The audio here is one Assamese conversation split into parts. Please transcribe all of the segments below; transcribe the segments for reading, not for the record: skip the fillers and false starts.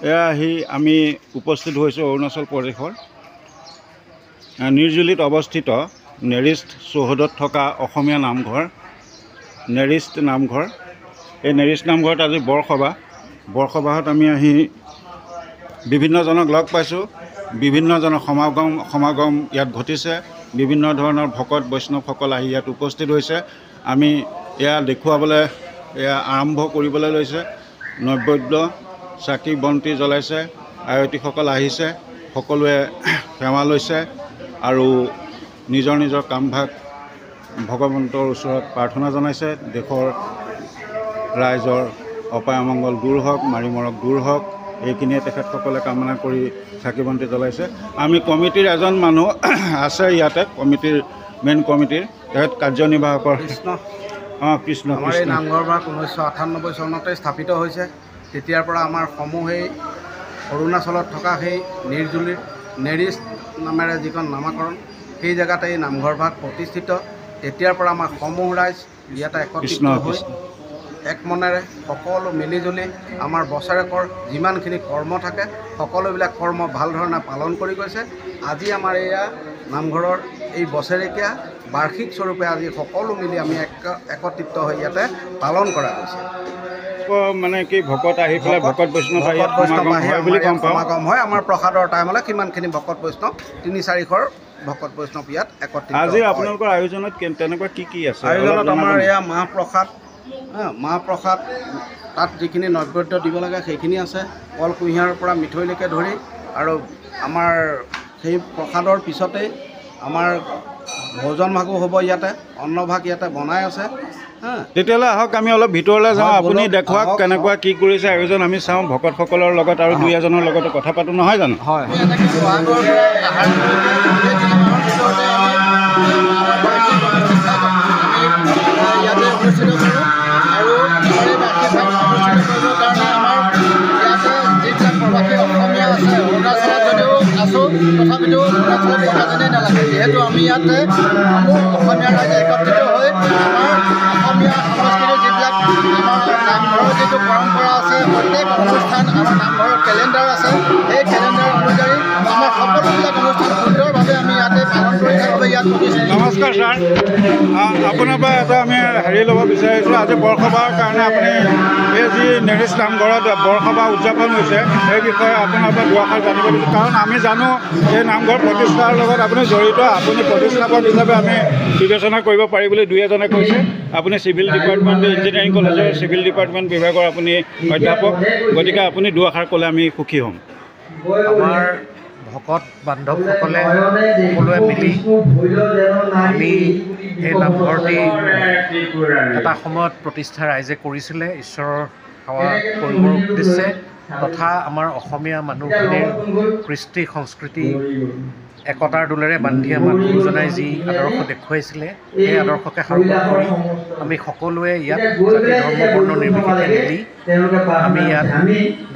এয়া আমি উপস্থিত হৈছোঁ অৰুণাচল প্ৰদেশৰ নিৰ্জুলিত অৱস্থিত নেৰিষ্ট চৌহদত থকা অসমীয়া নামঘৰ নেৰিষ্ট নামঘৰ। এই নেৰিষ্ট নামঘৰত আজি বৰসবাহত আমি আহি বিভিন্নজনক লগ পাইছোঁ। বিভিন্নজনৰ সমাগম ইয়াত ঘটিছে। বিভিন্ন ধৰণৰ ভকত বৈষ্ণৱসকল আহি ইয়াত উপস্থিত হৈছে। আমি এয়া দেখুৱাবলৈ আৰম্ভ কৰিবলৈ লৈছে। নৈবেদ্য চাকি বন্তি জ্বলাইছে, আয়তীসকল আহিছে, সকলোৱে সেৱা লৈছে আৰু নিজৰ নিজৰ কামভাগ ভগৱন্তৰ ওচৰত প্ৰাৰ্থনা জনাইছে। দেশৰ ৰাইজৰ অপায় অমংগল দূৰ হওক, মাৰি মৰক দূৰ হওক, এইখিনিয়ে তেখেতসকলে কামনা কৰি চাকি বন্তি জ্বলাইছে। আমি কমিটিৰ এজন মানুহ আছে ইয়াতে, মেইন কমিটিৰ তেখেত কাৰ্যনিৰ্বাহকৰ কৃষ্ণ। আমাৰ এই নামঘৰভাগ 1998 চনতে স্থাপিত হৈছে। তেতিয়াৰ পৰা আমাৰ সমূহেই অৰুণাচলত থকা সেই নিৰ্জুলিত নেৰিষ্ট নামেৰে যিখন নামাকৰণ, সেই জেগাতে এই নামঘৰভাগ প্ৰতিষ্ঠিত। তেতিয়াৰ পৰা আমাৰ সমূহ ৰাইজ ইয়াতে একত্ৰিত হৈ এক মনেৰে সকলো মিলিজুলি আমাৰ বছৰেকৰ যিমানখিনি কৰ্ম থাকে সকলোবিলাক কৰ্ম ভাল ধৰণে পালন কৰি গৈছে। আজি আমাৰ এয়া নামঘৰৰ এই বছৰেকীয়া বাৰ্ষিক স্বৰূপে আজি সকলো মিলি আমি একত্ৰিত হৈ ইয়াতে পালন কৰা হৈছে। মানে কি ভকত আহি পেলাই ভকত বৈষ্ণৱ সমাগম হয়। আমাৰ প্ৰসাদৰ টাইমলৈ কিমানখিনি ভকত বৈষ্ণৱ 3-4ঘৰ ভকত বৈষ্ণৱ ইয়াত একত্ৰিত। আজি আপোনালোকৰ আয়োজনত তেনেকুৱা কি আছে? আয়োজনত আমাৰ এয়া মাহ প্ৰসাদ তাত যিখিনি নৈবেদ্য দিব লাগে সেইখিনি আছে। কল কুঁহিয়াৰৰ পৰা মিঠৈলৈকে ধৰি, আৰু আমাৰ সেই প্ৰসাদৰ পিছতেই আমাৰ ভোজন ভাগো হ'ব। ইয়াতে অন্নভাগ ইয়াতে বনাই আছে। তেতিয়াহ'লে আহক আমি অলপ ভিতৰলৈ যাওঁ। আপুনি দেখুৱাওক কেনেকুৱা কি কৰিছে আয়োজন, আমি চাওঁ ভকতসকলৰ লগত আৰু দুই এজনৰ লগতো কথা পাতোঁ, নহয় জানো? হয়। ইয়াতে অনুষ্ঠিত কৰোঁ আৰু যিবিলাক প্ৰবাসী অসমীয়া আছে, অৰুণাচলত যদিও আছোঁ তথাপিতো অৰুণাচলত থকা যেনেই নালাগে। যিহেতু আমি ইয়াতে অসমীয়া ৰাইজে একত্ৰিত হৈ আমাৰ অসমীয়া সংস্কৃতিৰ যিবিলাক আমাৰ নামঘৰৰ যিটো পৰম্পৰা আছে, প্ৰত্যেক অনুষ্ঠান আমাৰ নামঘৰৰ কেলেণ্ডাৰ আছে। সেই কেলেণ্ডাৰ অনুযায়ী আমাৰ সকলোবিলাক অনুষ্ঠান সুন্দৰভাৱে আমি ইয়াতে পালন কৰি থাকিব ইয়াত প্ৰতিষ্ঠিত। নমস্কাৰ ছাৰ, আপোনাৰ পৰা এটা আমি ল'ব বিচাৰিছোঁ। আজি বৰসবাহৰ কাৰণে আপুনি এই যি নেৰিষ্ট নামঘৰত বৰসবাহ উদযাপন হৈছে সেই বিষয়ে আপোনাৰ পৰা দুআষাৰ জানিব বিচাৰোঁ। কাৰণ আমি জানো এই নামঘৰ প্ৰতিষ্ঠাৰ লগত আপুনি জড়িত। আপুনি প্ৰতিষ্ঠাপক হিচাপে আমি বিবেচনা কৰিব পাৰি বুলি দুই এজনে কৈছে। আপুনি চিভিল ডিপাৰ্টমেণ্ট, ইঞ্জিনিয়াৰিং কলেজৰ চিভিল ডিপাৰ্টমেণ্ট বিভাগৰ আপুনি অধ্যাপক, গতিকে আপুনি দুআষাৰ ক'লে আমি সুখী হ'ম। আমাৰ ভকত বান্ধৱসকলে সকলোৱে মিলি আমি এই নামঘৰটি এটা সময়ত প্ৰতিষ্ঠা ৰাইজে কৰিছিলে ঈশ্বৰৰ সেৱা কৰিবৰ উদ্দেশ্যে, তথা আমাৰ অসমীয়া মানুহখিনিৰ কৃষ্টি সংস্কৃতি একতাৰ দোলেৰে বান্ধি আমাক গুৰুজনাই যি আদৰ্শ দেখুৱাইছিলে সেই আদৰ্শকে সাৰোগত কৰি আমি সকলোৱে ইয়াত জাতি ধৰ্ম বৰ্ণ নিৰ্বিশেষে মিলি আমি ইয়াত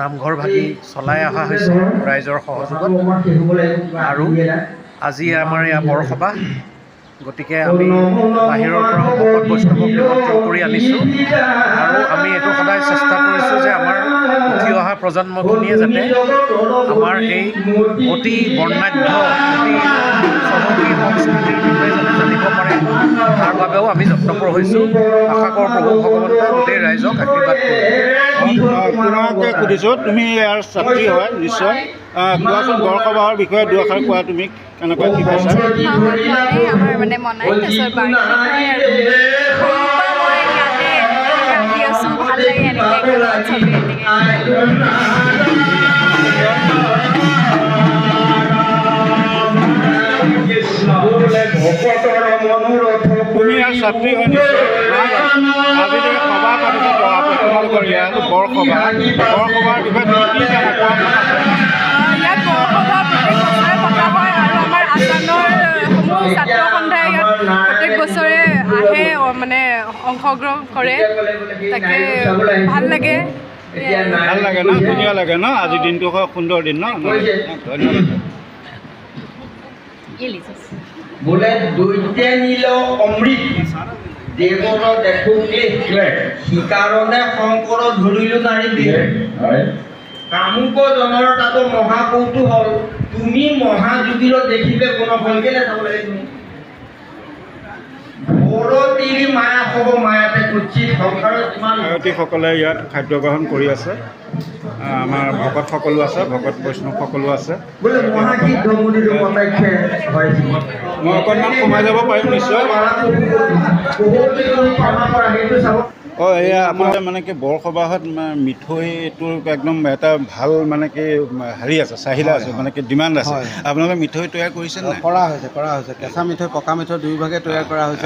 নামঘৰ ভাগি চলাই অহা হৈছে ৰাইজৰ সহযোগত। আৰু আজি আমাৰ এয়া বৰসবাহ, গতিকে আমি বাহিৰৰ পৰা ভকত বৈষ্ণৱক নিমন্ত্ৰণ কৰি আনিছোঁ আৰু আমি এইটো সদায় চেষ্টা কৰিছোঁ যে আমাৰ উঠি অহা প্ৰজন্মখিনিয়ে যাতে আমাৰ এই অতি বৰ্ণাঢ্য, অতি চহকী সংস্কৃতিৰ বিষয়ে যাতে জানিব পাৰে, তাৰ বাবেও আমি যত্নপৰ হৈছোঁ। আশা কৰোঁ প্ৰভু ভগৱন্তই গোটেই ৰাইজক আশীৰ্বাদ তোমাকে সুধিছোঁ, তুমি ইয়াৰ ছাত্ৰী হয় নিশ্চয়, কোৱাচোন বৰসবাহৰ বিষয়ে দুআষাৰ কোৱা, তুমি কেনেকুৱা কি কৈছা? আমাৰ মানে মনাই তাৰপিছত ভাল লাগে তুমি ইয়াৰ ছাত্ৰী হয় নিশ্চয়, আজি যে সভা পাতিছে তোমালোকৰ ইয়াত বৰসবাহৰ বিষয়ে তুমি কি জানা? ইয়াত বৰসবাহ প্ৰত্যেক বছৰে পতা হয় আৰু আমাৰ আসামৰ সমূহ ছাত্ৰ সন্থাই ইয়াত প্ৰত্যেক বছৰে আহে, মানে অংশগ্ৰহণ কৰে। তাকে ভাল লাগে ন, ধুনীয়া লাগে ন? আজিৰ দিনটো সুন্দৰ দিন ন? ধন্যবাদ। বোলে দৈত্যে নিল অমৃত দেৱৰ দেখো ক্লেশ, সিকাৰণে শংকৰ ধৰিলো নাৰী বিহে। কামুকজনৰ তাতো মহা কৌতূহল তুমি মহাযোগীৰত দেখিলে কোন ফলকে নাচাব লাগে তুমি ভৰতীৰ মায়া হ'ব মায়াতে কুচিত সংসাৰত যিমান আয়তীসকলে ইয়াত খাদ্য গ্ৰহণ কৰি আছে আমাৰ ভকত সকলো আছে ভকত বৈষ্ণৱ সকলো আছে বোলে মহাকীৰ্ত মুনিৰ প্ৰত্যক্ষে হয় মই অকণমান সোমাই যাব পাৰিম নিশ্চয় সেইটো চাব এয়া আপোনাৰ মানে কি বৰসবাহত মিঠৈটোৰ একদম এটা ভাল মানে কি হেৰি আছে চাহিদা আছে মানে কি ডিমাণ্ড আছে আপোনালোকে মিঠৈ তৈয়াৰ কৰিছে নাই কৰা হৈছে কেঁচা মিঠৈ পকা মিঠৈ দুয়োভাগে তৈয়াৰ কৰা হৈছে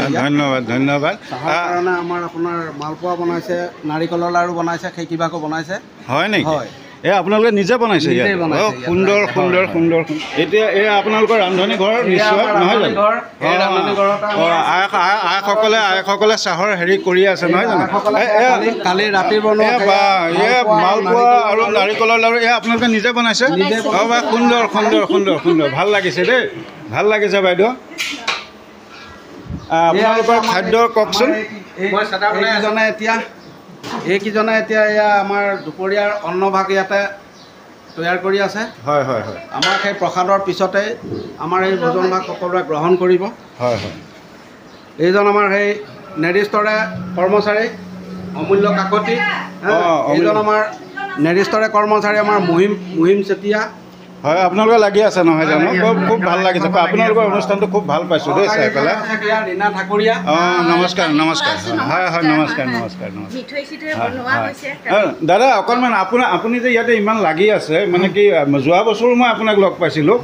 ধন্যবাদ চাহৰ কাৰণে আমাৰ আপোনাৰ মালপোৱা বনাইছে নাৰিকলৰ লাড়ু বনাইছে খেকিবাকো বনাইছে হয় নেকি হয় আপোনালোকে নিজে বনাইছে নিজে বনাইছে ইয়াত। সুন্দৰ এতিয়া আপোনালোকৰ ৰান্ধনি ঘৰ নিশ্চয় নহয় জানো আইসকলে চাহৰ হেৰি কৰি আছে নহয় জানো কালি ৰাতি বনোৱা মালপোৱা আৰু নাৰিকলৰ লাড়ু আপোনালোকে নিজে বনাইছে সুন্দৰ ভাল লাগিছে দেই ভাল লাগিছে বাইদেউ আপোনালোকৰ খাদ্য কওকচোন এইকেইজনে এতিয়া এয়া আমাৰ দুপৰীয়াৰ অন্নভাগ ইয়াতে তৈয়াৰ কৰি আছে হয় আমাৰ সেই প্ৰসাদৰ পিছতে আমাৰ এই ভোজন ভাগ সকলোৱে গ্ৰহণ কৰিব হয় এইজন আমাৰ সেই নেৰিষ্টৰে কৰ্মচাৰী অমূল্য কাকতি এইজন আমাৰ নেৰিষ্টৰে কৰ্মচাৰী আমাৰ মহিম চেতিয়া হয় আপোনালোকে লাগি আছে নহয় জানো খুব ভাল লাগিছে আপোনালোকৰ অনুষ্ঠানটো খুব ভাল পাইছোঁ দেই চাই পেলাই ৰীণা ঠাকুৰীয়া নমস্কাৰ হয় নমস্কাৰ দাদা অকণমান আপুনি যে ইয়াতে ইমান লাগি আছে মানে কি যোৱা বছৰো মই আপোনাক লগ পাইছিলোঁ